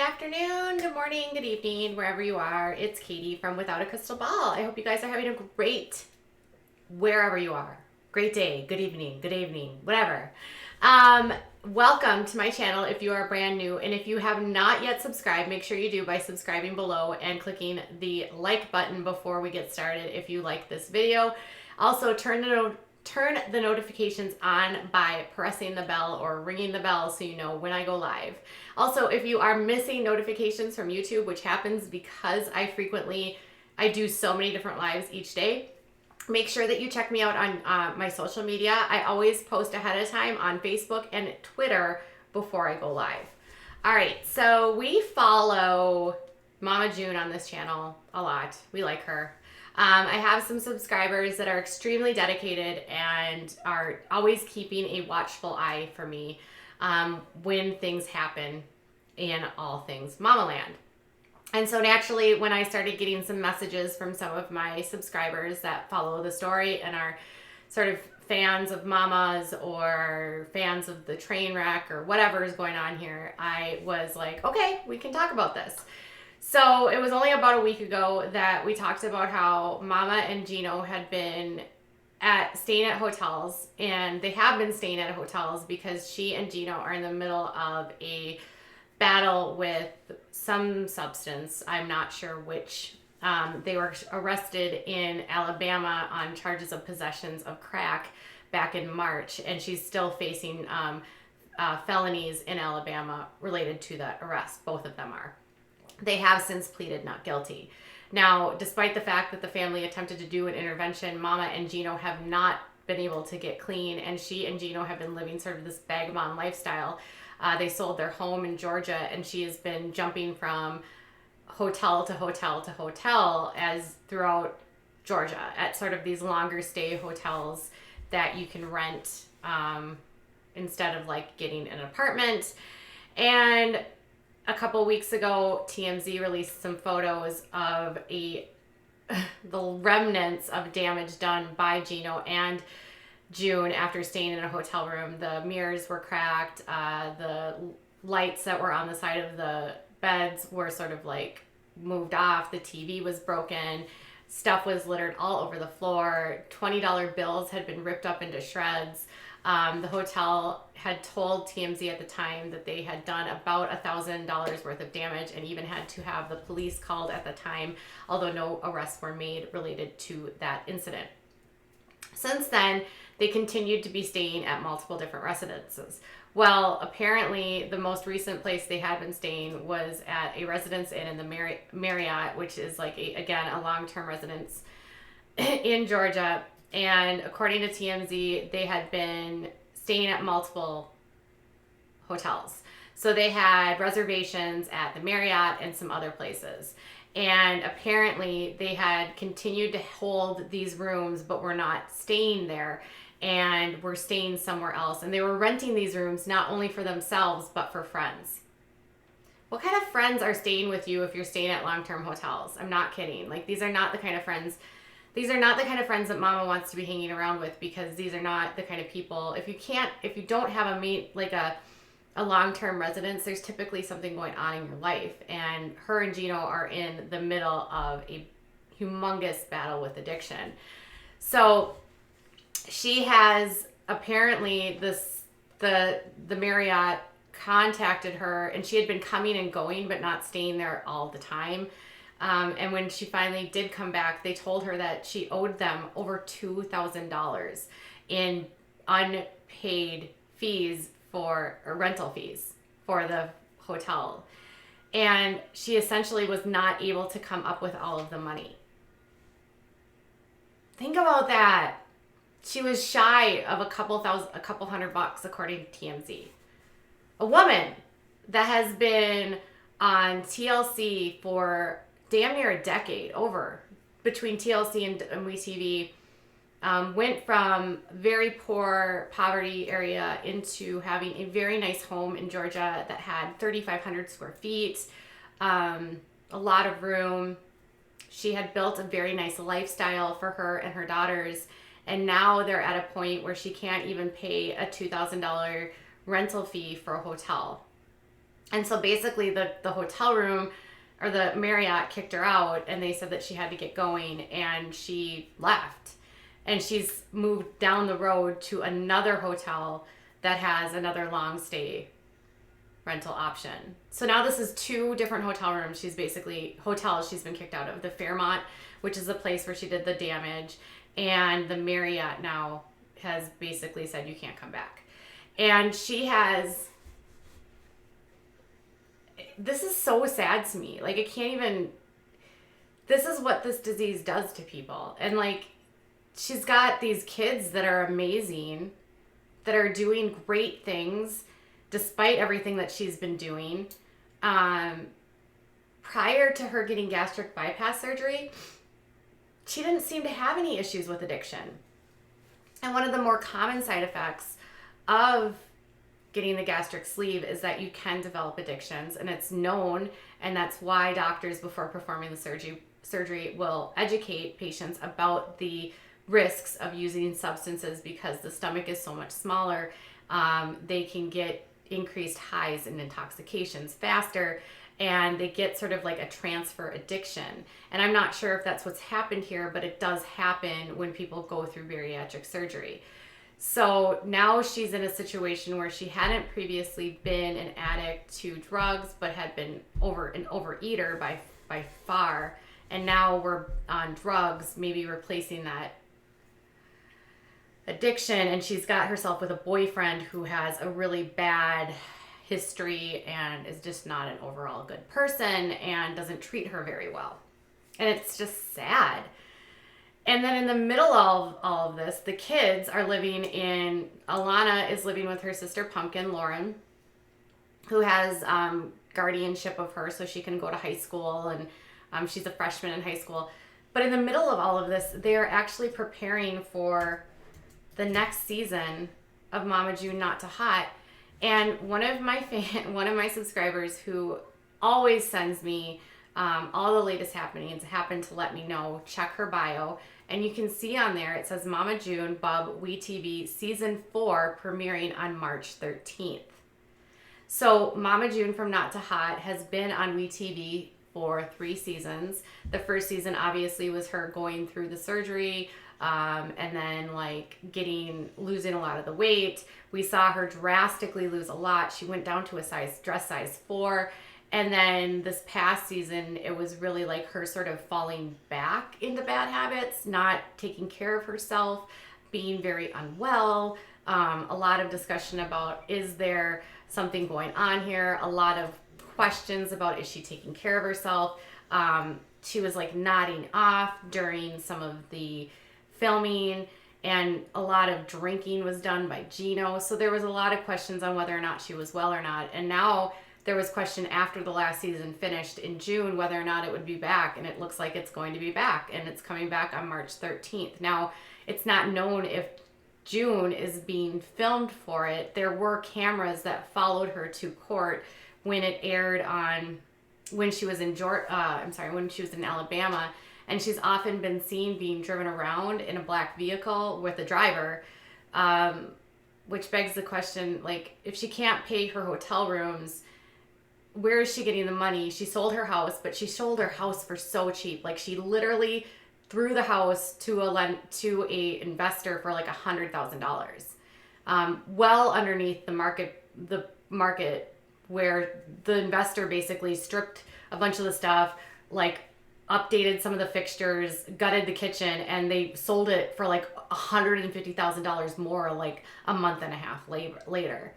afternoon, good morning, good evening, wherever you are. It's Katie from Without a Crystal Ball. I hope you guys are having a great, wherever you are. Great day, good evening, whatever. Welcome to my channel if you are brand new. And if you have not yet subscribed, make sure you do by subscribing below and clicking the like button before we get started if you like this video. Also, turn the notifications on by pressing the bell or ringing the bell so you know when I go live. Also, if you are missing notifications from YouTube, which happens because I do so many different lives each day, make sure that you check me out on my social media. I always post ahead of time on Facebook and Twitter before I go live. All right, so we follow Mama June on this channel a lot. We like her. I have some subscribers that are extremely dedicated and are always keeping a watchful eye for me when things happen in all things Mama Land. And so naturally, when I started getting some messages from some of my subscribers that follow the story and are sort of fans of mamas or fans of the train wreck or whatever is going on here, I was like, okay, we can talk about this. So it was only about a week ago that we talked about how Mama and Geno had been staying at hotels, and they have been staying at hotels because she and Geno are in the middle of a battle with some substance. I'm not sure which. They were arrested in Alabama on charges of possessions of crack back in March, and she's still facing felonies in Alabama related to that arrest. Both of them are. They have since pleaded not guilty. Now, despite the fact that the family attempted to do an intervention, Mama and Geno have not been able to get clean, and she and Geno have been living sort of this vagabond lifestyle. They sold their home in Georgia, and she has been jumping from hotel to hotel to hotel as throughout Georgia at sort of these longer stay hotels that you can rent instead of like getting an apartment. And a couple weeks ago, TMZ released some photos of the remnants of damage done by Geno and June after staying in a hotel room. The mirrors were cracked. The lights that were on the side of the beds were sort of like moved off. The TV was broken. Stuff was littered all over the floor. $20 bills had been ripped up into shreds. The hotel had told TMZ at the time that they had done about $1,000 worth of damage and even had to have the police called at the time, although no arrests were made related to that incident. Since then, they continued to be staying at multiple different residences. Well, apparently the most recent place they had been staying was at a Residence Inn in the Marriott, which is like, a long-term residence in Georgia. And according to TMZ, they had been staying at multiple hotels. So they had reservations at the Marriott and some other places. And apparently they had continued to hold these rooms, but were not staying there and were staying somewhere else. And they were renting these rooms not only for themselves, but for friends. What kind of friends are staying with you if you're staying at long-term hotels? I'm not kidding. Like, these are not the kind of friends that Mama wants to be hanging around with, because these are not the kind of people. If you don't have a long-term residence, there's typically something going on in your life. And her and Geno are in the middle of a humongous battle with addiction. So she has apparently the Marriott contacted her, and she had been coming and going but not staying there all the time. And when she finally did come back, they told her that she owed them over $2,000 in unpaid fees or rental fees for the hotel. And she essentially was not able to come up with all of the money. Think about that. She was shy of a couple $100 according to TMZ. A woman that has been on TLC for damn near a decade, between TLC and WeTV, went from very poor poverty area into having a very nice home in Georgia that had 3,500 square feet, a lot of room. She had built a very nice lifestyle for her and her daughters, and now they're at a point where she can't even pay a $2,000 rental fee for a hotel. And so basically the hotel room or the Marriott kicked her out, and they said that she had to get going, and she left. And she's moved down the road to another hotel that has another long stay rental option. So now this is two different hotel rooms. Hotels she's been kicked out of. The Fairmont, which is the place where she did the damage, and the Marriott now has basically said you can't come back. And this is so sad to me. Like, this is what this disease does to people. And like, she's got these kids that are amazing, that are doing great things despite everything that she's been doing. Prior to her getting gastric bypass surgery, she didn't seem to have any issues with addiction. And one of the more common side effects of getting the gastric sleeve is that you can develop addictions, and it's known, and that's why doctors, before performing the surgery will educate patients about the risks of using substances, because the stomach is so much smaller. They can get increased highs and intoxications faster, and they get sort of like a transfer addiction. And I'm not sure if that's what's happened here, but it does happen when people go through bariatric surgery. So now she's in a situation where she hadn't previously been an addict to drugs, but had been an overeater by far. And now we're on drugs, maybe replacing that addiction. And she's got herself with a boyfriend who has a really bad history and is just not an overall good person and doesn't treat her very well. And it's just sad. And then in the middle of all of this, the kids are Alana is living with her sister Pumpkin, Lauren, who has guardianship of her so she can go to high school, and she's a freshman in high school. But in the middle of all of this, they are actually preparing for the next season of Mama June Not Too Hot. And one of my subscribers, who always sends me all the latest happenings, happened to let me know, check her bio. And you can see on there, it says Mama June, Bub, WeTV, Season 4, premiering on March 13th. So Mama June from Not Too Hot has been on WeTV for 3 seasons. The first season obviously was her going through the surgery, and then like losing a lot of the weight. We saw her drastically lose a lot. She went down to a dress size 4. And then this past season, it was really like her sort of falling back into bad habits, not taking care of herself, being very unwell. A lot of discussion about, is there something going on here? A lot of questions about, is she taking care of herself? She was like nodding off during some of the filming, and a lot of drinking was done by Geno. So there was a lot of questions on whether or not she was well or not. And now there was question after the last season finished in June whether or not it would be back, and it looks like it's going to be back, and it's coming back on March 13th. Now, it's not known if June is being filmed for it. There were cameras that followed her to court when it aired when she was in Alabama, and she's often been seen being driven around in a black vehicle with a driver, which begs the question, like, if she can't pay her hotel rooms, where is she getting the money? She sold her house, but she sold her house for so cheap. Like, she literally threw the house to a investor for like $100,000, well underneath the market where the investor basically stripped a bunch of the stuff, like updated some of the fixtures, gutted the kitchen, and they sold it for like $150,000 more like a month and a half later.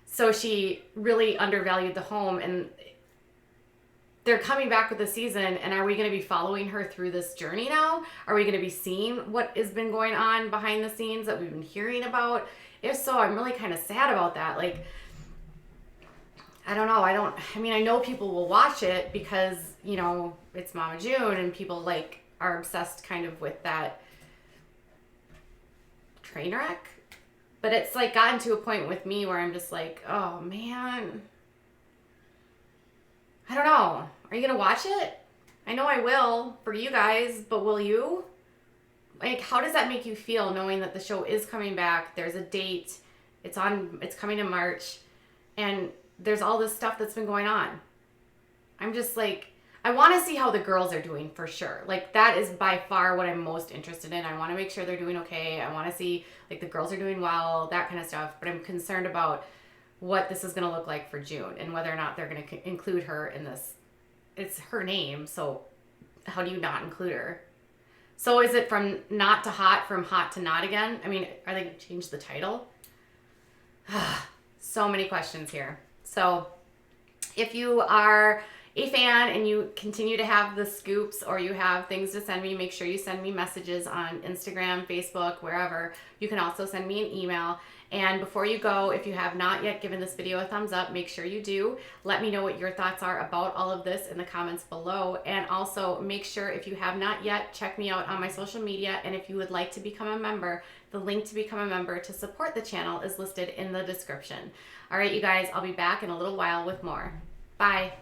So she really undervalued the home, and they're coming back with the season. And are we going to be following her through this journey now? Are we going to be seeing what has been going on behind the scenes that we've been hearing about? If so, I'm really kind of sad about that. Like, I don't know. I know people will watch it because, you know, it's Mama June, and people like are obsessed kind of with that train wreck. But it's like gotten to a point with me where I'm just like, oh man, I don't know. Are you going to watch it? I know I will for you guys, but will you? Like, how does that make you feel knowing that the show is coming back? There's a date. It's coming in March. And there's all this stuff that's been going on. I'm just like, I want to see how the girls are doing for sure. Like, that is by far what I'm most interested in. I want to make sure they're doing okay. I want to see, like, the girls are doing well, that kind of stuff. But I'm concerned about what this is going to look like for June and whether or not they're going to include her in this. It's her name, so how do you not include her? So is it from not to hot, from hot to not again? I mean, are they going to change the title? So many questions here. So if you are a fan and you continue to have the scoops or you have things to send me, make sure you send me messages on Instagram, Facebook, wherever. You can also send me an email. And before you go, if you have not yet given this video a thumbs up, make sure you do. Let me know what your thoughts are about all of this in the comments below. And also make sure, if you have not yet, check me out on my social media. And if you would like to become a member, the link to become a member to support the channel is listed in the description. All right, you guys, I'll be back in a little while with more. Bye.